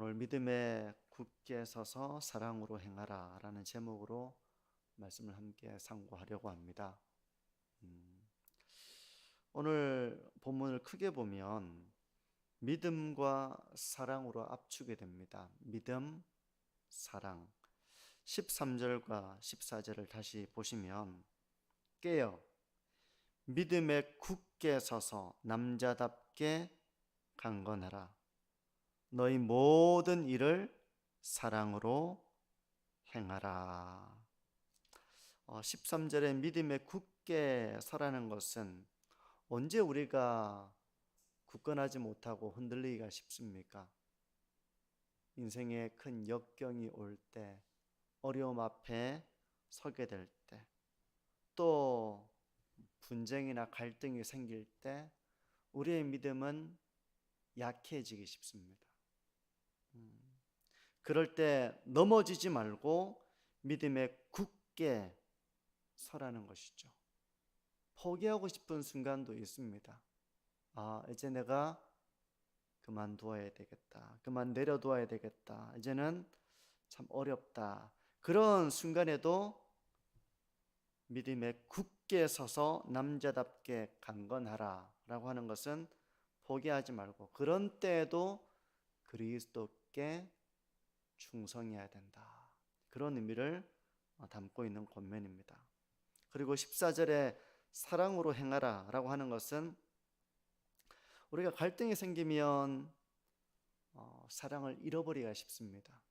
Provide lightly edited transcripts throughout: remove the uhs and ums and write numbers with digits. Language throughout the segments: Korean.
오늘 믿음에 굳게 서서 사랑으로 행하라 라는 제목으로 말씀을 함께 상고하려고 합니다. 오늘 본문을 크게 보면 믿음과 사랑으로 압축이 됩니다. 믿음, 사랑. 13절과 14절을 다시 보시면 깨어 믿음에 굳게 서서 남자답게 강건하라. 너희 모든 일을 사랑으로 행하라. 13절에 믿음에 굳게 서라는 것은 언제 우리가 굳건하지 못하고 흔들리기가 쉽습니까? 인생에 큰 역경이 올 때, 어려움 앞에 서게 될 때, 또 분쟁이나 갈등이 생길 때 우리의 믿음은 약해지기 쉽습니다. 그럴 때 넘어지지 말고 믿음에 굳게 서라는 것이죠. 포기하고 싶은 순간도 있습니다. 이제 내가 그만두어야 되겠다. 그만 내려두어야 되겠다. 이제는 참 어렵다. 그런 순간에도 믿음에 굳게 서서 남자답게 강건하라 라고 하는 것은 포기하지 말고 그런 때에도 그리스도께 충성해야 된다. 그런 의미를 담고 있는 권면입니다. 그리고 14절에 사랑으로 행하라 라고 하는 것은 우리가 갈등이 생기면 사랑을 잃어버리기가 쉽습니다.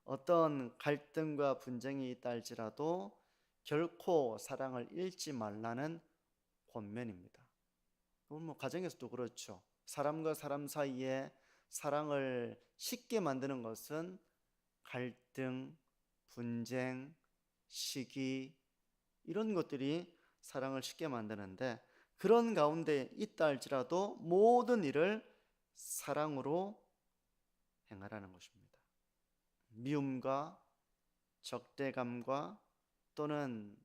어떤 갈등과 분쟁이 있다 할지라도 결코 사랑을 잃지 말라는 권면입니다. 그건 가정에서도 그렇죠. 사람과 사람 사이에 사랑을 쉽게 만드는 것은 갈등, 분쟁, 시기 이런 것들이 사랑을 쉽게 만드는데 그런 가운데 있다 할지라도 모든 일을 사랑으로 행하라는 것입니다. 미움과 적대감과 또는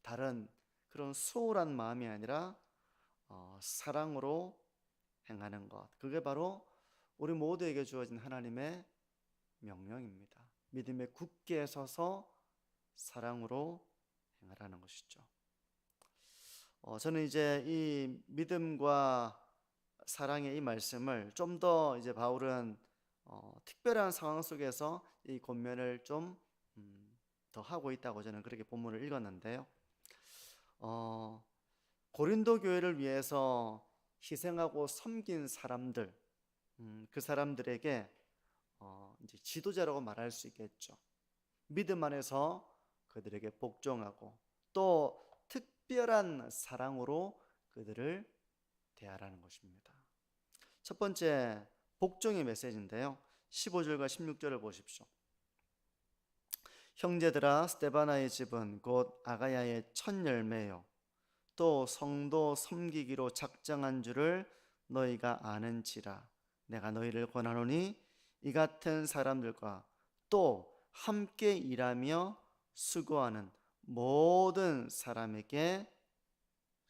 다른 그런 수월한 마음이 아니라 사랑으로 행하는 것, 그게 바로 우리 모두에게 주어진 하나님의 명령입니다. 믿음에 굳게 서서 사랑으로 행하라는 것이죠. 저는 이제 이 믿음과 사랑의 이 말씀을 좀 더 이제 바울은 특별한 상황 속에서 이 권면을 좀 더 하고 있다고 저는 그렇게 본문을 읽었는데요. 고린도 교회를 위해서 희생하고 섬긴 사람들, 그 사람들에게 이제 지도자라고 말할 수 있겠죠. 믿음 안에서 그들에게 복종하고 또 특별한 사랑으로 그들을 대하라는 것입니다. 첫 번째 복종의 메시지인데요. 15절과 16절을 보십시오. 형제들아, 스데바나의 집은 곧 아가야의 첫 열매요 또 성도 섬기기로 작정한 줄을 너희가 아는지라. 내가 너희를 권하노니 이 같은 사람들과 또 함께 일하며 수고하는 모든 사람에게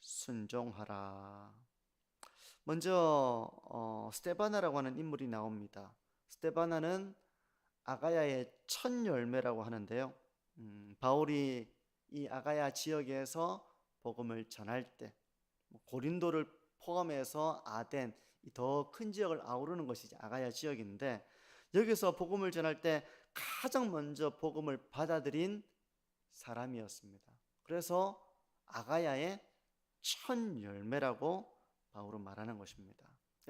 순종하라. 먼저 스데바나라고 하는 인물이 나옵니다. 스데바나는 아가야의 첫 열매라고 하는데요. 바울이 이 아가야 지역에서 복음을 전할 때 고린도를 포함해서 아덴, 더 큰 지역을 아우르는 것이 아가야 지역인데 여기서 복음을 전할 때 가장 먼저 복음을 받아들인 사람이었습니다. 그래서 아가야의 첫 열매라고 바울은 말하는 것입니다.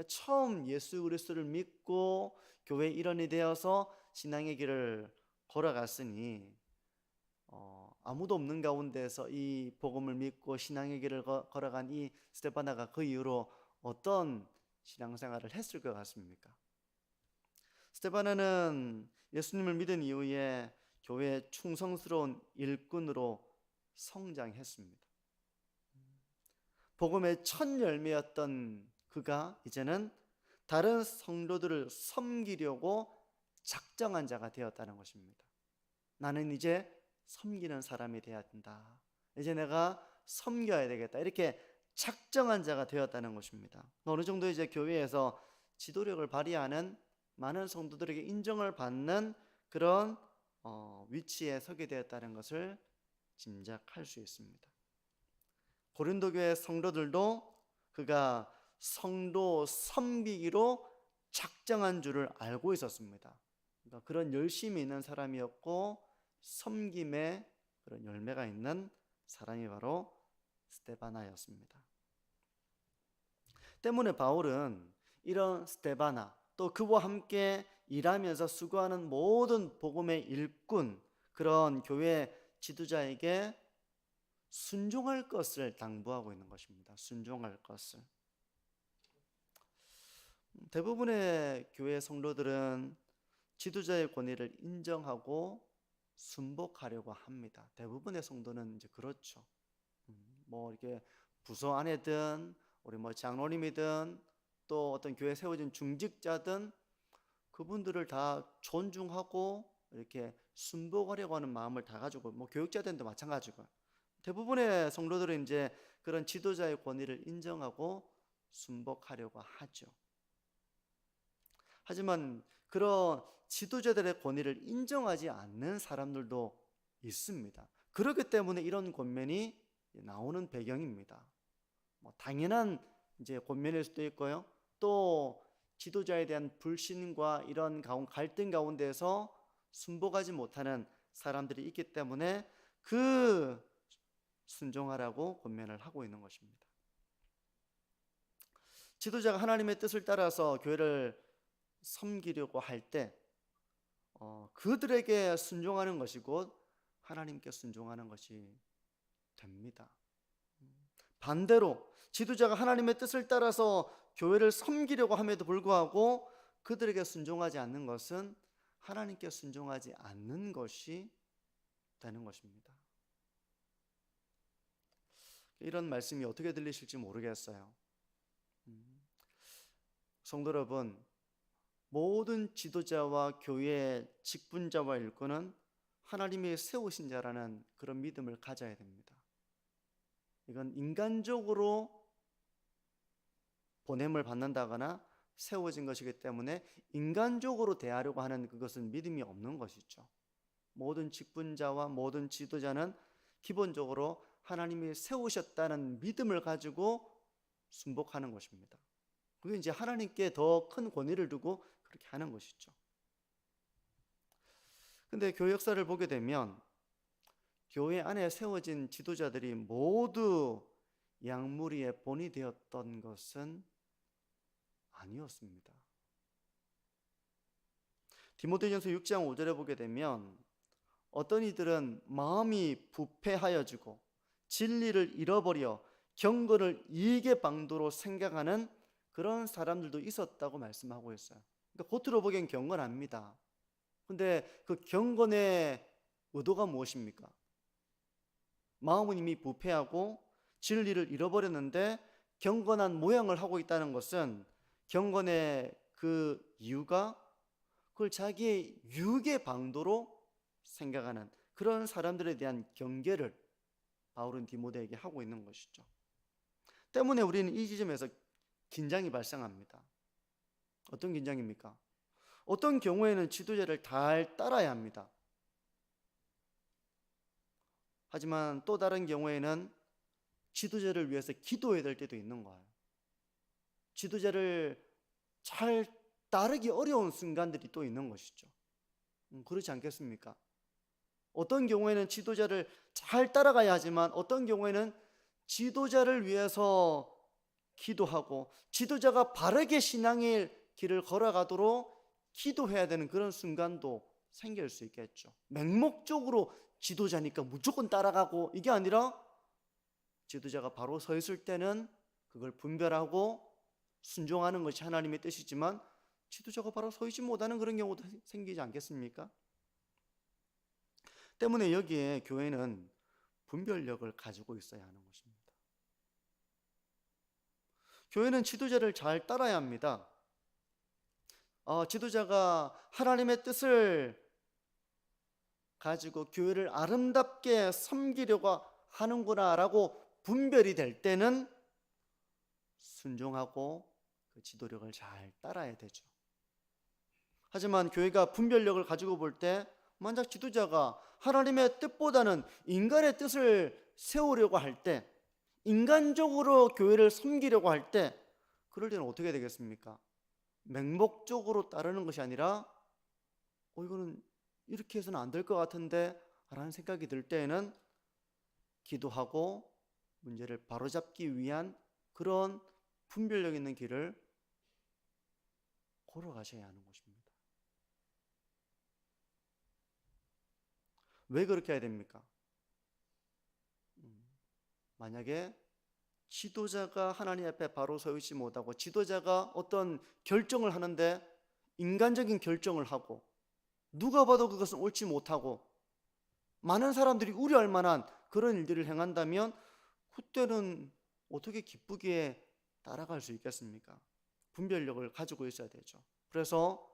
처음 예수 그리스도를 믿고 교회 일원이 되어서 신앙의 길을 걸어갔으니 아무도 없는 가운데서 이 복음을 믿고 신앙의 길을 걸어간 이 스데바나가 그 이후로 어떤 신앙생활을 했을 것 같습니까? 스데바나는 예수님을 믿은 이후에 교회의 충성스러운 일꾼으로 성장했습니다. 복음의 첫 열매였던 그가 이제는 다른 성도들을 섬기려고 작정한 자가 되었다는 것입니다. 나는 이제 섬기는 사람이 되어야 된다. 이제 내가 섬겨야 되겠다. 이렇게 작정한 자가 되었다는 것입니다. 어느 정도 이제 교회에서 지도력을 발휘하는 많은 성도들에게 인정을 받는 그런 위치에 서게 되었다는 것을 짐작할 수 있습니다. 고린도 교회 성도들도 그가 성도 섬기기로 작정한 줄을 알고 있었습니다. 그러니까 그런 열심이 있는 사람이었고 섬김의 그런 열매가 있는 사람이 바로 스데바나였습니다. 때문에 바울은 이런 스데바나 또 그와 함께 일하면서 수고하는 모든 복음의 일꾼 그런 교회 지도자에게 순종할 것을 당부하고 있는 것입니다. 순종할 것을. 대부분의 교회 성도들은 지도자의 권위를 인정하고 순복하려고 합니다. 대부분의 성도는 이제 그렇죠. 뭐 이렇게 부서 안에든 우리 뭐 장로님이든 또 어떤 교회 세워진 중직자든 그분들을 다 존중하고 이렇게 순복하려고 하는 마음을 다 가지고 뭐 교육자들도 마찬가지고 대부분의 성도들은 이제 그런 지도자의 권위를 인정하고 순복하려고 하죠. 하지만 그런 지도자들의 권위를 인정하지 않는 사람들도 있습니다. 그렇기 때문에 이런 권면이 나오는 배경입니다. 뭐 당연한 이제 권면일 수도 있고요. 또 지도자에 대한 불신과 이런 갈등 가운데서 순복하지 못하는 사람들이 있기 때문에 그 순종하라고 권면을 하고 있는 것입니다. 지도자가 하나님의 뜻을 따라서 교회를 섬기려고 할 때 그들에게 순종하는 것이 곧 하나님께 순종하는 것이 됩니다. 반대로 지도자가 하나님의 뜻을 따라서 교회를 섬기려고 함에도 불구하고 그들에게 순종하지 않는 것은 하나님께 순종하지 않는 것이 되는 것입니다. 이런 말씀이 어떻게 들리실지 모르겠어요. 성도 여러분, 모든 지도자와 교회의 직분자와 일꾼은 하나님이 세우신 자라는 그런 믿음을 가져야 됩니다. 이건 인간적으로 보냄을 받는다거나 세워진 것이기 때문에 인간적으로 대하려고 하는 그것은 믿음이 없는 것이죠. 모든 직분자와 모든 지도자는 기본적으로 하나님이 세우셨다는 믿음을 가지고 순복하는 것입니다. 그게 이제 하나님께 더 큰 권위를 두고 그렇게 하는 것이죠. 근데 교회 역사를 보게 되면 교회 안에 세워진 지도자들이 모두 양무리의 본이 되었던 것은 아니었습니다. 디모데전서 6장 5절에 보게 되면 어떤 이들은 마음이 부패하여지고 진리를 잃어버려 경건을 이익의 방도로 생각하는 그런 사람들도 있었다고 말씀하고 있어요. 그러니까 겉으로 보기엔 경건합니다. 근데 그 경건의 의도가 무엇입니까? 마음은 이미 부패하고 진리를 잃어버렸는데 경건한 모양을 하고 있다는 것은 경건의 그 이유가 그걸 자기의 유익의 방도로 생각하는 그런 사람들에 대한 경계를 바울은 디모데에게 하고 있는 것이죠. 때문에 우리는 이 지점에서 긴장이 발생합니다. 어떤 긴장입니까? 어떤 경우에는 지도자를 잘 따라야 합니다. 하지만 또 다른 경우에는 지도자를 위해서 기도해야 될 때도 있는 거예요. 지도자를 잘 따르기 어려운 순간들이 또 있는 것이죠. 그렇지 않겠습니까? 어떤 경우에는 지도자를 잘 따라가야 하지만 어떤 경우에는 지도자를 위해서 기도하고 지도자가 바르게 신앙의 길을 걸어가도록 기도해야 되는 그런 순간도 생길 수 있겠죠. 맹목적으로 지도자니까 무조건 따라가고 이게 아니라 지도자가 바로 서 있을 때는 그걸 분별하고 순종하는 것이 하나님의 뜻이지만 지도자가 바로 서 있지 못하는 그런 경우도 생기지 않겠습니까? 때문에 여기에 교회는 분별력을 가지고 있어야 하는 것입니다. 교회는 지도자를 잘 따라야 합니다. 지도자가 하나님의 뜻을 가지고 교회를 아름답게 섬기려고 하는구나라고 분별이 될 때는 순종하고 그 지도력을 잘 따라야 되죠. 하지만 교회가 분별력을 가지고 볼 때 만약 지도자가 하나님의 뜻보다는 인간의 뜻을 세우려고 할 때, 인간적으로 교회를 섬기려고 할 때, 그럴 때는 어떻게 되겠습니까? 맹목적으로 따르는 것이 아니라 이거는 이렇게 해서는 안 될 것 같은데 라는 생각이 들 때에는 기도하고 문제를 바로잡기 위한 그런 분별력 있는 길을 걸어가셔야 하는 것입니다. 왜 그렇게 해야 됩니까? 만약에 지도자가 하나님 앞에 바로 서 있지 못하고 지도자가 어떤 결정을 하는데 인간적인 결정을 하고 누가 봐도 그것은 옳지 못하고 많은 사람들이 우려할 만한 그런 일들을 행한다면 그때는 어떻게 기쁘게 따라갈 수 있겠습니까? 분별력을 가지고 있어야 되죠. 그래서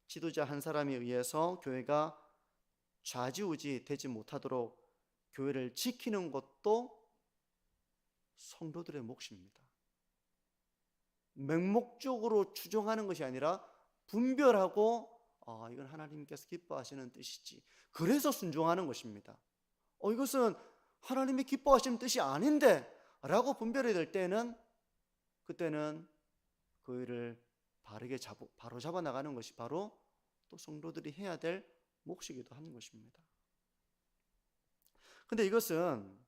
지도자 한 사람에 의해서 교회가 좌지우지 되지 못하도록 교회를 지키는 것도 성도들의 몫입니다. 맹목적으로 추종하는 것이 아니라 분별하고 이건 하나님께서 기뻐하시는 뜻이지, 그래서 순종하는 것입니다. 이것은 하나님이 기뻐하시는 뜻이 아닌데 라고 분별이 될 때는 그때는 그 일을 바로 잡아 나가는 것이 바로 또 성도들이 해야 될 몫이기도 하는 것입니다. 근데 이것은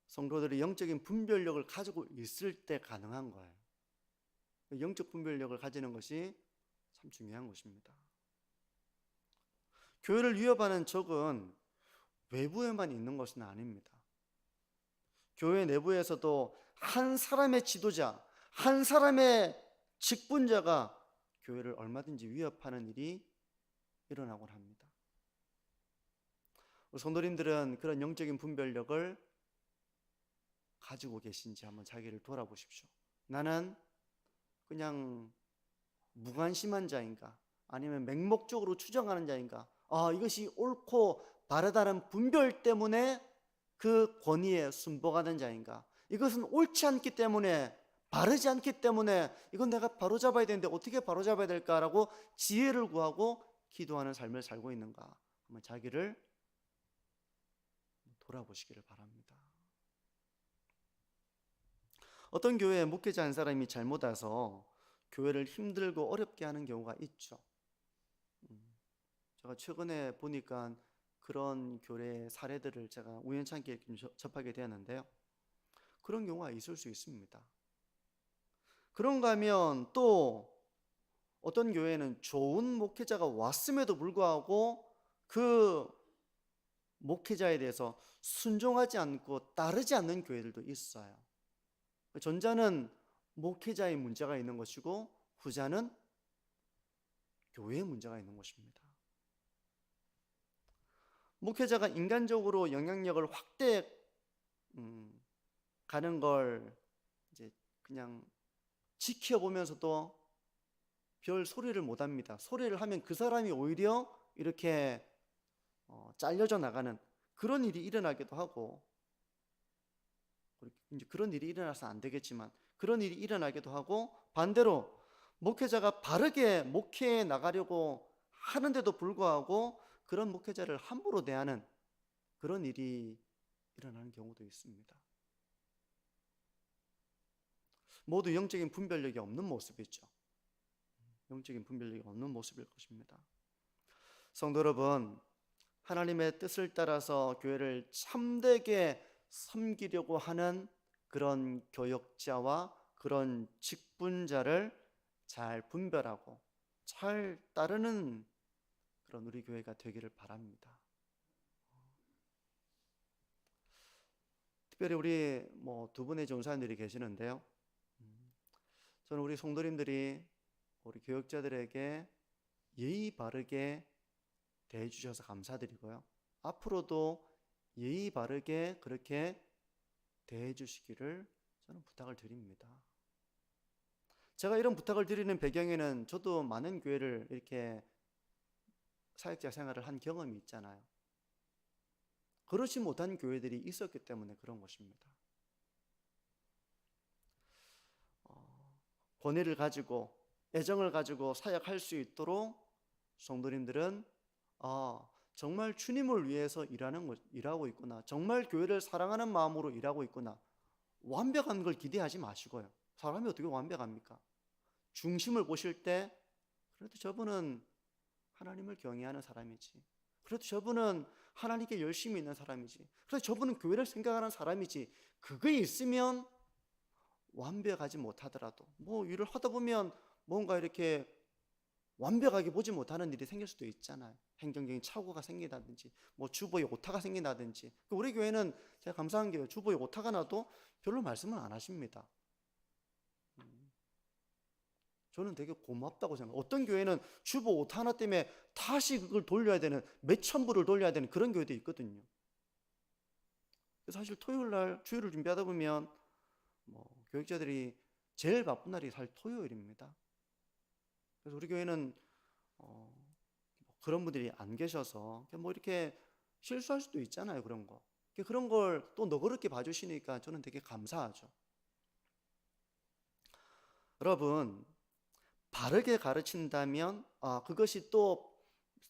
성도들이 영적인 분별력을 가지고 있을 때 가능한 거예요. 영적 분별력을 가지는 것이 참 중요한 것입니다. 교회를 위협하는 적은 외부에만 있는 것은 아닙니다. 교회 내부에서도 한 사람의 지도자, 한 사람의 직분자가 교회를 얼마든지 위협하는 일이 일어나곤 합니다. 성도님들은 그런 영적인 분별력을 가지고 계신지 한번 자기를 돌아보십시오. 나는 그냥 무관심한 자인가? 아니면 맹목적으로 추정하는 자인가? 이것이 옳고 바르다는 분별 때문에 그 권위에 순복하는 자인가? 이것은 옳지 않기 때문에, 바르지 않기 때문에 이건 내가 바로잡아야 되는데 어떻게 바로잡아야 될까라고 지혜를 구하고 기도하는 삶을 살고 있는가? 한번 자기를 돌아보시기를 바랍니다. 어떤 교회에 목회자 한 사람이 잘못 와서 교회를 힘들고 어렵게 하는 경우가 있죠. 제가 최근에 보니까 그런 교회 사례들을 제가 우연찮게 접하게 되었는데요. 그런 경우가 있을 수 있습니다. 그런가 하면 또 어떤 교회는 좋은 목회자가 왔음에도 불구하고 그 목회자에 대해서 순종하지 않고 따르지 않는 교회들도 있어요. 전자는 목회자의 문제가 있는 것이고 후자는 교회의 문제가 있는 것입니다. 목회자가 인간적으로 영향력을 확대해 가는 걸 이제 그냥 지켜보면서도 별 소리를 못 합니다. 소리를 하면 그 사람이 오히려 이렇게 잘려져 나가는 그런 일이 일어나기도 하고, 이제 그런 일이 일어나서 안 되겠지만 그런 일이 일어나기도 하고, 반대로 목회자가 바르게 목회해 나가려고 하는데도 불구하고 그런 목회자를 함부로 대하는 그런 일이 일어나는 경우도 있습니다. 모두 영적인 분별력이 없는 모습이죠. 영적인 분별력이 없는 모습일 것입니다. 성도 여러분, 하나님의 뜻을 따라서 교회를 참되게 섬기려고 하는 그런 교역자와 그런 직분자를 잘 분별하고 잘 따르는 그런 우리 교회가 되기를 바랍니다. 특별히 우리 두 분의 전사님들이 계시는데요. 저는 우리 성도님들이 우리 교역자들에게 예의 바르게 대해 주셔서 감사드리고요. 앞으로도 예의 바르게 그렇게 대해 주시기를 저는 부탁을 드립니다. 제가 이런 부탁을 드리는 배경에는 저도 많은 교회를 이렇게 사역자 생활을 한 경험이 있잖아요. 그렇지 못한 교회들이 있었기 때문에 그런 것입니다. 권위를 가지고 애정을 가지고 사역할 수 있도록 성도님들은 정말 주님을 위해서 일하고 있구나, 정말 교회를 사랑하는 마음으로 일하고 있구나, 완벽한 걸 기대하지 마시고요. 사람이 어떻게 완벽합니까? 중심을 보실 때 그래도 저분은 하나님을 경외하는 사람이지, 그래도 저분은 하나님께 열심히 있는 사람이지, 그래도 저분은 교회를 생각하는 사람이지, 그게 있으면 완벽하지 못하더라도 일을 하다 보면 뭔가 이렇게 완벽하게 보지 못하는 일이 생길 수도 있잖아요. 행정적인 착오가 생긴다든지 주보에 오타가 생긴다든지. 우리 교회는 제가 감사한 게 주보에 오타가 나도 별로 말씀을 안 하십니다. 저는 되게 고맙다고 생각해요. 어떤 교회는 주보 오타 하나 때문에 다시 그걸 돌려야 되는, 몇천 부를 돌려야 되는 그런 교회도 있거든요. 사실 토요일 날 주일을 준비하다 보면 교육자들이 제일 바쁜 날이 사실 토요일입니다. 그래서 우리 교회는 그런 분들이 안 계셔서 이렇게 실수할 수도 있잖아요. 그런 걸 또 너그럽게 봐주시니까 저는 되게 감사하죠. 여러분, 바르게 가르친다면 그것이 또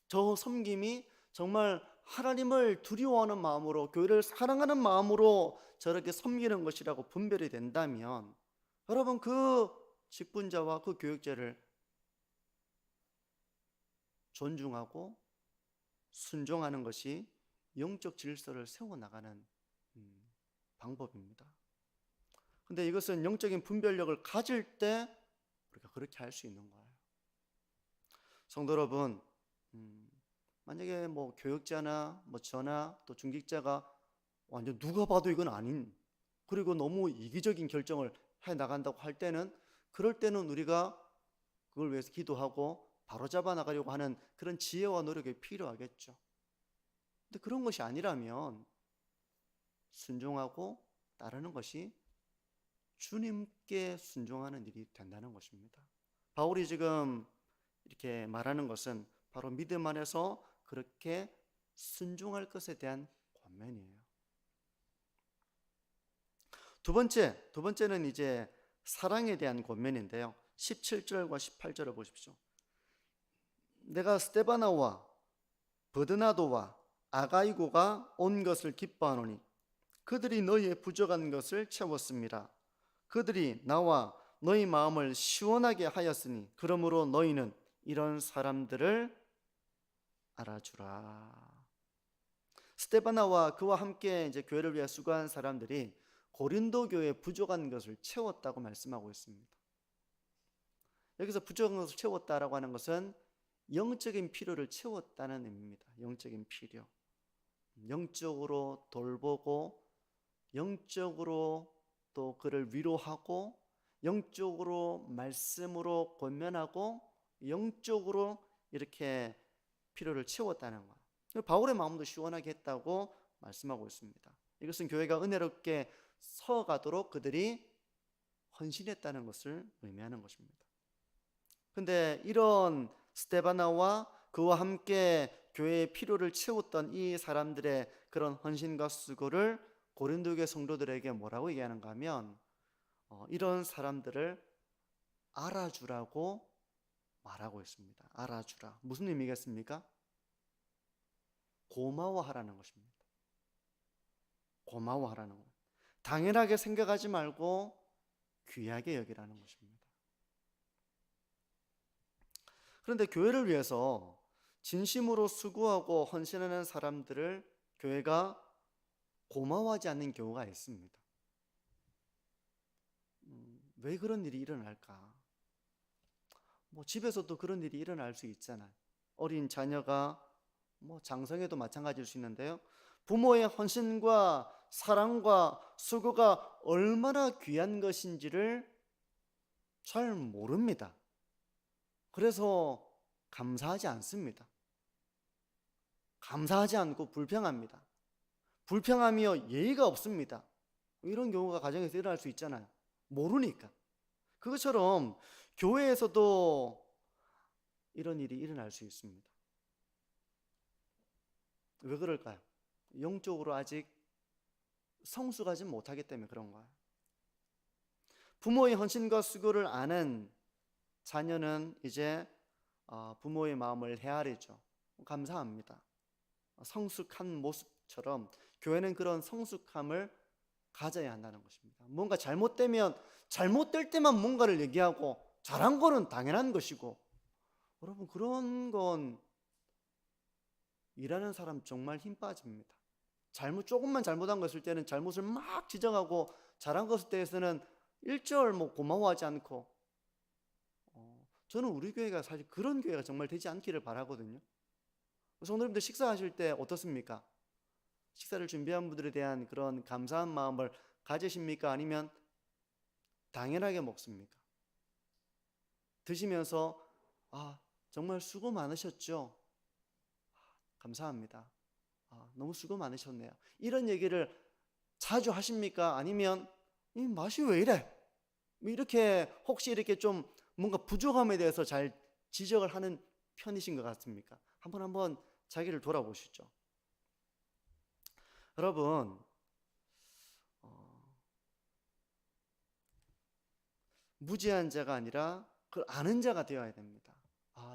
저 섬김이 정말 하나님을 두려워하는 마음으로, 교회를 사랑하는 마음으로 저렇게 섬기는 것이라고 분별이 된다면, 여러분, 그 직분자와 그 교육자를 존중하고 순종하는 것이 영적 질서를 세워나가는 방법입니다. 근데 이것은 영적인 분별력을 가질 때 우리가 그렇게 할 수 있는 거예요. 성도 여러분, 만약에 교육자나 저나 또 중직자가 완전 누가 봐도 이건 아닌, 그리고 너무 이기적인 결정을 해 나간다고 할 때는, 그럴 때는 우리가 그걸 위해서 기도하고 바로잡아 나가려고 하는 그런 지혜와 노력이 필요하겠죠. 근데 그런 것이 아니라면 순종하고 따르는 것이 주님께 순종하는 일이 된다는 것입니다. 바울이 지금 이렇게 말하는 것은 바로 믿음 안에서 그렇게 순종할 것에 대한 권면이에요. 두 번째는 이제 사랑에 대한 권면인데요. 17절과 18절을 보십시오. 내가 스데바나와 버드나도와 아가이고가 온 것을 기뻐하노니 그들이 너희의 부족한 것을 채웠습니다. 그들이 나와 너희 마음을 시원하게 하였으니 그러므로 너희는 이런 사람들을 알아주라. 스데바나와 그와 함께 이제 교회를 위해 수고한 사람들이 고린도 교회의 부족한 것을 채웠다고 말씀하고 있습니다. 여기서 부족한 것을 채웠다라고 하는 것은 영적인 필요를 채웠다는 의미입니다. 영적인 필요. 영적으로 돌보고, 영적으로 또 그를 위로하고, 영적으로 말씀으로 권면하고, 영적으로 이렇게 필요를 채웠다는 거예요. 바울의 마음도 시원하게 했다고 말씀하고 있습니다. 이것은 교회가 은혜롭게 서가도록 그들이 헌신했다는 것을 의미하는 것입니다. 근데 이런 스데바나와 그와 함께 교회의 필요를 채웠던 이 사람들의 그런 헌신과 수고를 고린도교회 성도들에게 뭐라고 얘기하는가 하면 이런 사람들을 알아주라고 말하고 있습니다. 알아주라. 무슨 의미겠습니까? 고마워하라는 것입니다. 고마워하라는 것. 당연하게 생각하지 말고 귀하게 여기라는 것입니다. 그런데 교회를 위해서 진심으로 수고하고 헌신하는 사람들을 교회가 고마워하지 않는 경우가 있습니다. 왜 그런 일이 일어날까? 집에서도 그런 일이 일어날 수 있잖아요. 어린 자녀가 장성에도 마찬가지일 수 있는데요. 부모의 헌신과 사랑과 수고가 얼마나 귀한 것인지를 잘 모릅니다. 그래서 감사하지 않습니다. 감사하지 않고 불평합니다. 불평하며 예의가 없습니다. 이런 경우가 가정에서 일어날 수 있잖아요. 모르니까. 그것처럼 교회에서도 이런 일이 일어날 수 있습니다. 왜 그럴까요? 영적으로 아직 성숙하지 못하기 때문에 그런 거예요. 부모의 헌신과 수고를 아는 자녀는 이제 부모의 마음을 헤아리죠. 감사합니다. 성숙한 모습처럼 교회는 그런 성숙함을 가져야 한다는 것입니다. 뭔가 잘못될 때만 뭔가를 얘기하고 잘한 거는 당연한 것이고, 여러분 그런 건 일하는 사람 정말 힘 빠집니다. 조금만 잘못한 거 있을 때는 잘못을 막 지적하고, 잘한 것에 대해서는 일절 고마워하지 않고, 저는 우리 교회가 사실 그런 교회가 정말 되지 않기를 바라거든요. 성도님들 식사하실 때 어떻습니까? 식사를 준비한 분들에 대한 그런 감사한 마음을 가지십니까? 아니면 당연하게 먹습니까? 드시면서 정말 수고 많으셨죠? 감사합니다. 너무 수고 많으셨네요. 이런 얘기를 자주 하십니까? 아니면 이 맛이 왜 이래? 이렇게 혹시 이렇게 좀 뭔가 부족함에 대해서 잘 지적을 하는 편이신 것 같습니까? 한번 자기를 돌아보시죠. 여러분, 무지한 자가 아니라 그걸 아는 자가 되어야 됩니다.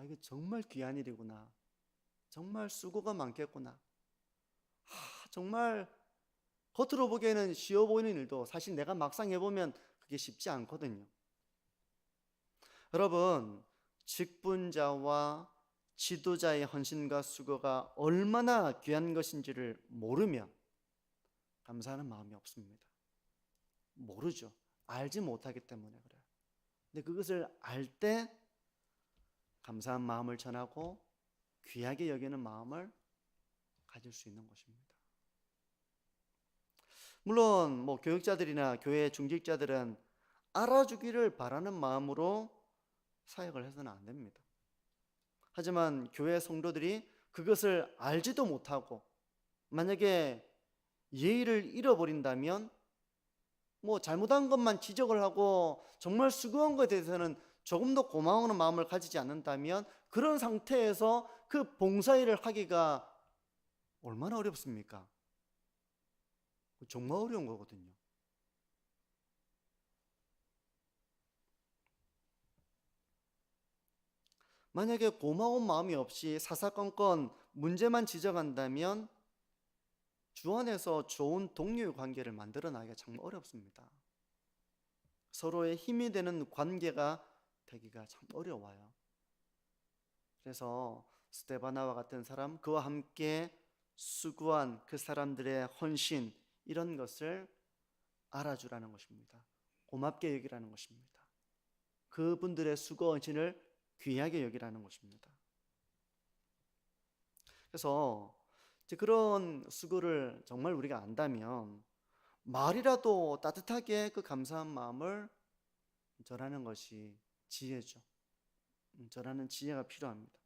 이게 정말 귀한 일이구나. 정말 수고가 많겠구나. 정말 겉으로 보기에는 쉬워 보이는 일도 사실 내가 막상 해보면 그게 쉽지 않거든요. 여러분, 직분자와 지도자의 헌신과 수고가 얼마나 귀한 것인지를 모르면 감사하는 마음이 없습니다. 모르죠. 알지 못하기 때문에 그래요. 근데 그것을 알 때 감사한 마음을 전하고 귀하게 여기는 마음을 가질 수 있는 것입니다. 물론 교육자들이나 교회 중직자들은 알아주기를 바라는 마음으로 사역을 해서는 안 됩니다. 하지만 교회 성도들이 그것을 알지도 못하고 만약에 예의를 잃어버린다면 잘못한 것만 지적을 하고 정말 수고한 것에 대해서는 조금 더 고마운 마음을 가지지 않는다면 그런 상태에서 그 봉사일을 하기가 얼마나 어렵습니까? 정말 어려운 거거든요. 만약에 고마운 마음이 없이 사사건건 문제만 지적한다면 주 안에서 좋은 동료의 관계를 만들어나기가 정말 어렵습니다. 서로의 힘이 되는 관계가 되기가 참 어려워요. 그래서 스데바나와 같은 사람, 그와 함께 수고한 그 사람들의 헌신, 이런 것을 알아주라는 것입니다. 고맙게 여기라는 것입니다. 그분들의 수고 헌신을 귀하게 여기라는 것입니다. 그래서 그런 수고를 정말 우리가 안다면 말이라도 따뜻하게 그 감사한 마음을 전하는 것이 지혜죠. 전하는 지혜가 필요합니다.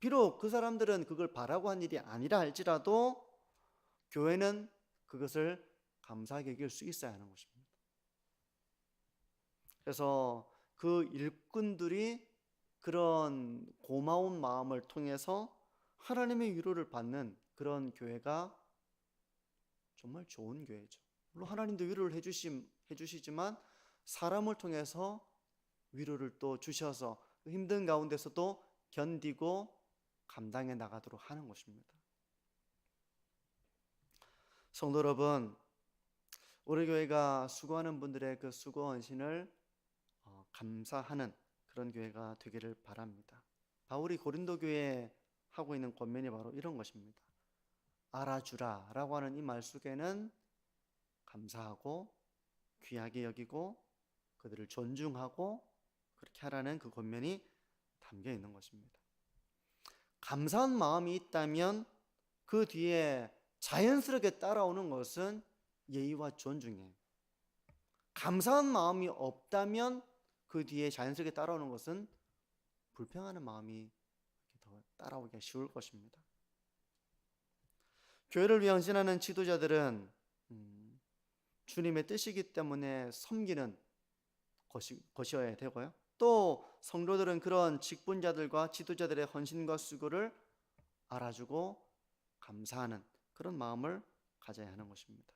비록 그 사람들은 그걸 바라고 한 일이 아니라 할지라도 교회는 그것을 감사하게 여길 수 있어야 하는 것입니다. 그래서 그 일꾼들이 그런 고마운 마음을 통해서 하나님의 위로를 받는 그런 교회가 정말 좋은 교회죠. 물론 하나님도 위로를 해주시지만 사람을 통해서 위로를 또 주셔서 힘든 가운데서도 견디고 감당해 나가도록 하는 것입니다. 성도 여러분, 우리 교회가 수고하는 분들의 그 수고 헌신을 감사하는 그런 교회가 되기를 바랍니다. 바울이 고린도 교회에 하고 있는 권면이 바로 이런 것입니다. 알아주라 라고 하는 이 말 속에는 감사하고 귀하게 여기고 그들을 존중하고 그렇게 하라는 그 권면이 담겨 있는 것입니다. 감사한 마음이 있다면 그 뒤에 자연스럽게 따라오는 것은 예의와 존중이에요. 감사한 마음이 없다면 그 뒤에 자연스럽게 따라오는 것은 불평하는 마음이 더 따라오기가 쉬울 것입니다. 교회를 위해 헌신하는 지도자들은 주님의 뜻이기 때문에 섬기는 것이어야 되고요. 또 성도들은 그런 직분자들과 지도자들의 헌신과 수고를 알아주고 감사하는 그런 마음을 가져야 하는 것입니다.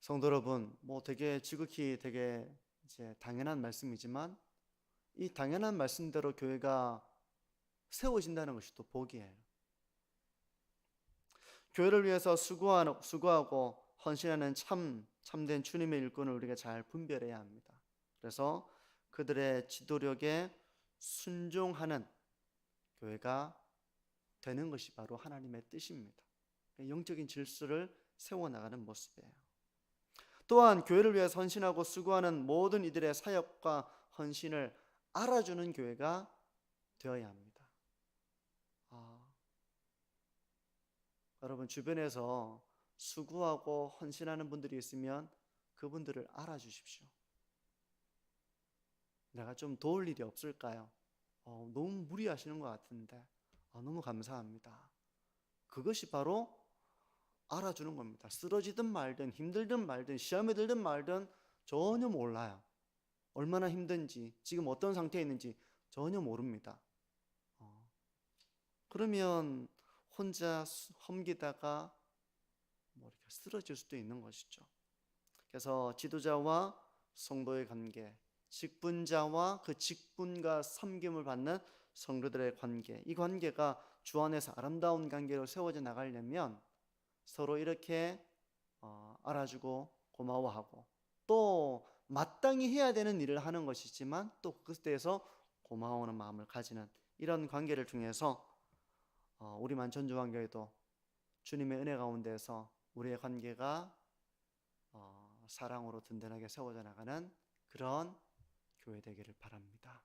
성도 여러분, 뭐 되게 지극히 되게 이제 당연한 말씀이지만 이 당연한 말씀대로 교회가 세워진다는 것이 또 복이에요. 교회를 위해서 수고하고 헌신하는 참된 주님의 일꾼을 우리가 잘 분별해야 합니다. 그래서 그들의 지도력에 순종하는 교회가 되는 것이 바로 하나님의 뜻입니다. 영적인 질서를 세워나가는 모습이에요. 또한 교회를 위해 헌신하고 수고하는 모든 이들의 사역과 헌신을 알아주는 교회가 되어야 합니다. 여러분 주변에서 수고하고 헌신하는 분들이 있으면 그분들을 알아주십시오. 내가 좀 도울 일이 없을까요? 너무 무리하시는 것 같은데 너무 감사합니다. 그것이 바로 알아주는 겁니다. 쓰러지든 말든 힘들든 말든 시험에 들든 말든 전혀 몰라요. 얼마나 힘든지 지금 어떤 상태에 있는지 전혀 모릅니다. 그러면 혼자 험기다가 이렇게 쓰러질 수도 있는 것이죠. 그래서 지도자와 성도의 관계, 직분자와 그 직분과 섬김을 받는 성도들의 관계, 이 관계가 주 안에서 아름다운 관계로 세워져 나가려면 서로 이렇게 알아주고 고마워하고 또 마땅히 해야 되는 일을 하는 것이지만 또 그것에 대해서 고마워하는 마음을 가지는 이런 관계를 통해서 우리 만천중앙교회도 주님의 은혜 가운데서 우리의 관계가 사랑으로 든든하게 세워져 나가는 그런 교회 되기를 바랍니다.